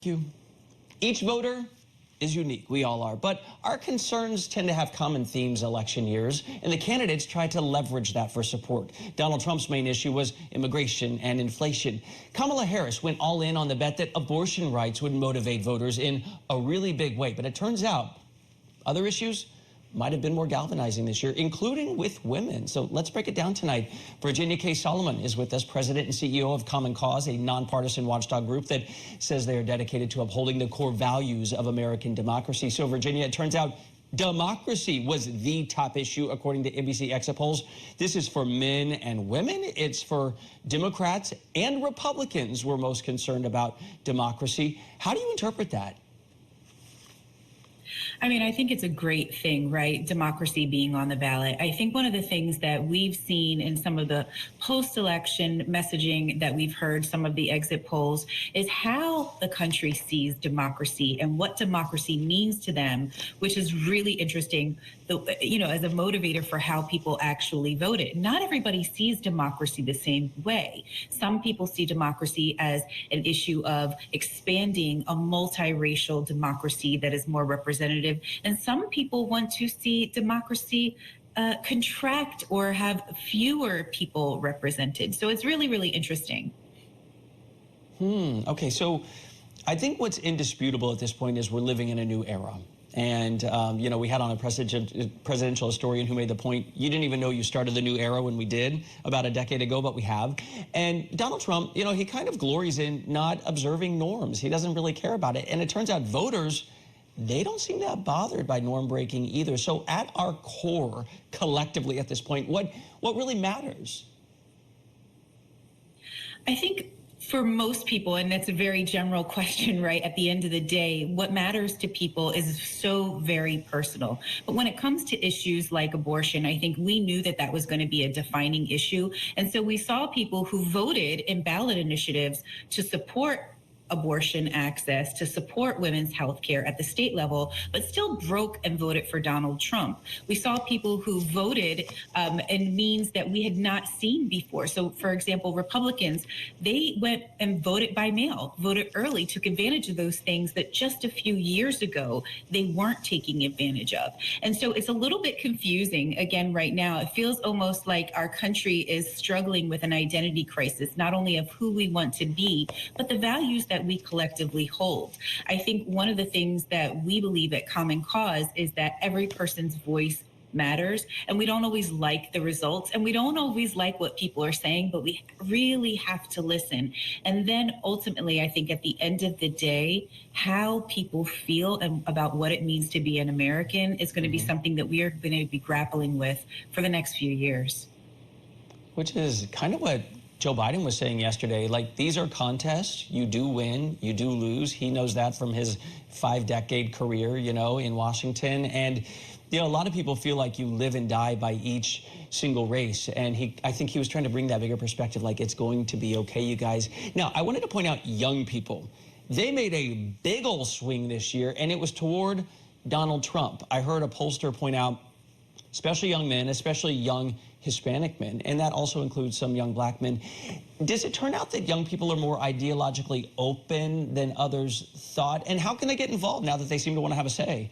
You. Each voter is unique. We all are. But our concerns tend to have common themes election years, and the candidates try to leverage that for support. Donald Trump's main issue was immigration and inflation. Kamala Harris went all in on the bet that abortion rights would motivate voters in a really big way. But it turns out other issues might have been more galvanizing this year, including with women. So let's break it down tonight. Virginia Kase Solomón is with us, president and CEO of Common Cause, a nonpartisan watchdog group that says they are dedicated to upholding the core values of American democracy. So, Virginia, it turns out democracy was the top issue, according to NBC exit polls. This is for men and women. It's for Democrats and Republicans who are most concerned about democracy. How do you interpret that? I mean, I think it's a great thing, right? Democracy being on the ballot. I think one of the things that we've seen in some of the post-election messaging that we've heard, some of the exit polls, is how the country sees democracy and what democracy means to them, which is really interesting, as a motivator for how people actually voted. Not everybody sees democracy the same way. Some people see democracy as an issue of expanding a multiracial democracy that is more representative. And some people want to see democracy contract or have fewer people represented. So it's really, really interesting. Okay, so I think what's indisputable at this point is we're living in a new era. And, we had on a presidential historian who made the point, you didn't even know you started the new era when we did about a decade ago, but we have. And Donald Trump, he kind of glories in not observing norms. He doesn't really care about it. And it turns out voters, they don't seem that bothered by norm breaking either. So at our core, collectively at this point, what really matters? I think for most people, and that's a very general question, right? At the end of the day, what matters to people is so very personal. But when it comes to issues like abortion, I think we knew that that was going to be a defining issue. And so we saw people who voted in ballot initiatives to support abortion access, to support women's health care at the state level, but still broke and voted for Donald Trump. We saw people who voted in means that we had not seen before. So, for example, Republicans, they went and voted by mail, voted early, took advantage of those things that just a few years ago they weren't taking advantage of. And so it's a little bit confusing, again, right now. It feels almost like our country is struggling with an identity crisis, not only of who we want to be, but the values that we collectively hold. I think one of the things that we believe at Common Cause is that every person's voice matters, and we don't always like the results, and we don't always like what people are saying, but we really have to listen. And then ultimately, I think at the end of the day, how people feel about what it means to be an American is going to be something that we are going to be grappling with for the next few years. Which is kind of what Joe Biden was saying yesterday, like, these are contests. You do win, you do lose. He knows that from his 5-decade career, in Washington. And, a lot of people feel like you live and die by each single race. And I think he was trying to bring that bigger perspective, like, it's going to be okay, you guys. Now, I wanted to point out young people. They made a big old swing this year, and it was toward Donald Trump. I heard a pollster point out, especially young men, especially young Hispanic men, and that also includes some young black men. Does it turn out that young people are more ideologically open than others thought? And how can they get involved now that they seem to want to have a say?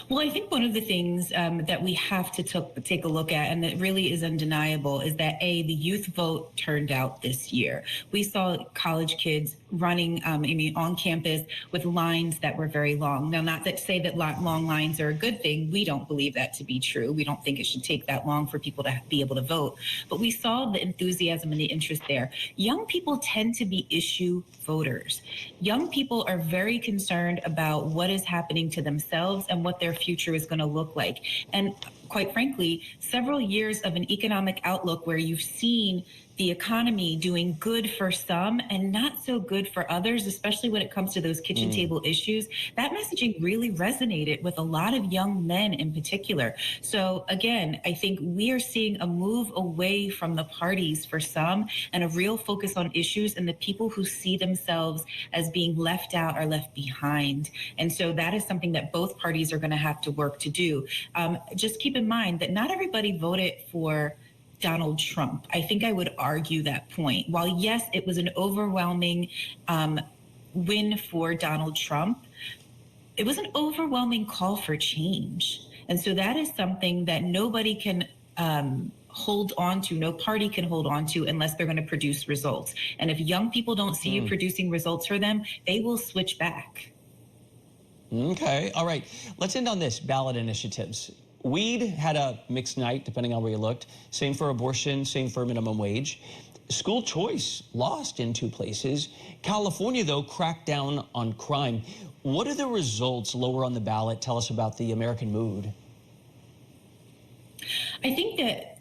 Well, I think one of the things that we have to take a look at, and that really is undeniable, is that the youth vote turned out this year. We saw college kids running on campus with lines that were very long. Now, not that say that long lines are a good thing. We don't believe that to be true. We don't think it should take that long for people to be able to vote. But we saw the enthusiasm and the interest there. Young people tend to be issue voters. Young people are very concerned about what is happening to themselves and what their future is going to look like. And quite frankly, several years of an economic outlook where you've seen the economy doing good for some and not so good for others, especially when it comes to those kitchen table issues, that messaging really resonated with a lot of young men in particular. So again, I think we are seeing a move away from the parties for some and a real focus on issues, and the people who see themselves as being left out are left behind. And so that is something that both parties are going to have to work to do. Just keep in mind that not everybody voted for Donald Trump. I think I would argue that point. While, yes, it was an overwhelming win for Donald Trump, it was an overwhelming call for change. And so that is something that nobody can hold on to, no party can hold on to unless they're going to produce results. And if young people don't see you producing results for them, they will switch back. Okay, all right. Let's end on this, ballot initiatives. Weed had a mixed night, depending on where you looked. Same for abortion, same for minimum wage. School choice lost in 2 places. California, though, cracked down on crime. What are the results lower on the ballot tell us about the American mood? I think that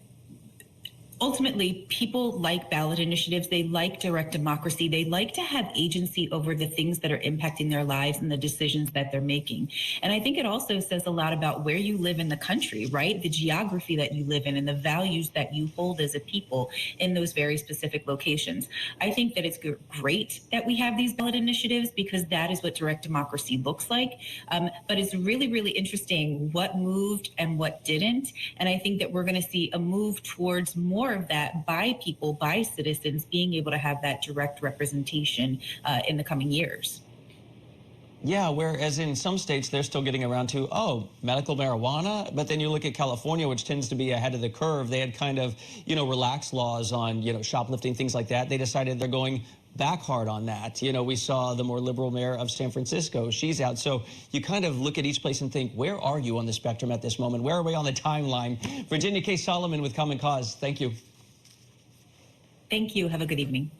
ultimately, people like ballot initiatives. They like direct democracy. They like to have agency over the things that are impacting their lives and the decisions that they're making. And I think it also says a lot about where you live in the country, right? The geography that you live in and the values that you hold as a people in those very specific locations. I think that it's great that we have these ballot initiatives because that is what direct democracy looks like. But it's really, really interesting what moved and what didn't. And I think that we're going to see a move towards more of that by people, by citizens, being able to have that direct representation in the coming years. Yeah, whereas in some states, they're still getting around to, oh, medical marijuana. But then you look at California, which tends to be ahead of the curve. They had kind of, relaxed laws on, shoplifting, things like that. They decided they're going back hard on that. We saw the more liberal mayor of San Francisco. She's out. So you kind of look at each place and think, where are you on the spectrum at this moment? Where are we on the timeline? Virginia Kase Solomón with Common Cause. Thank you. Thank you. Have a good evening.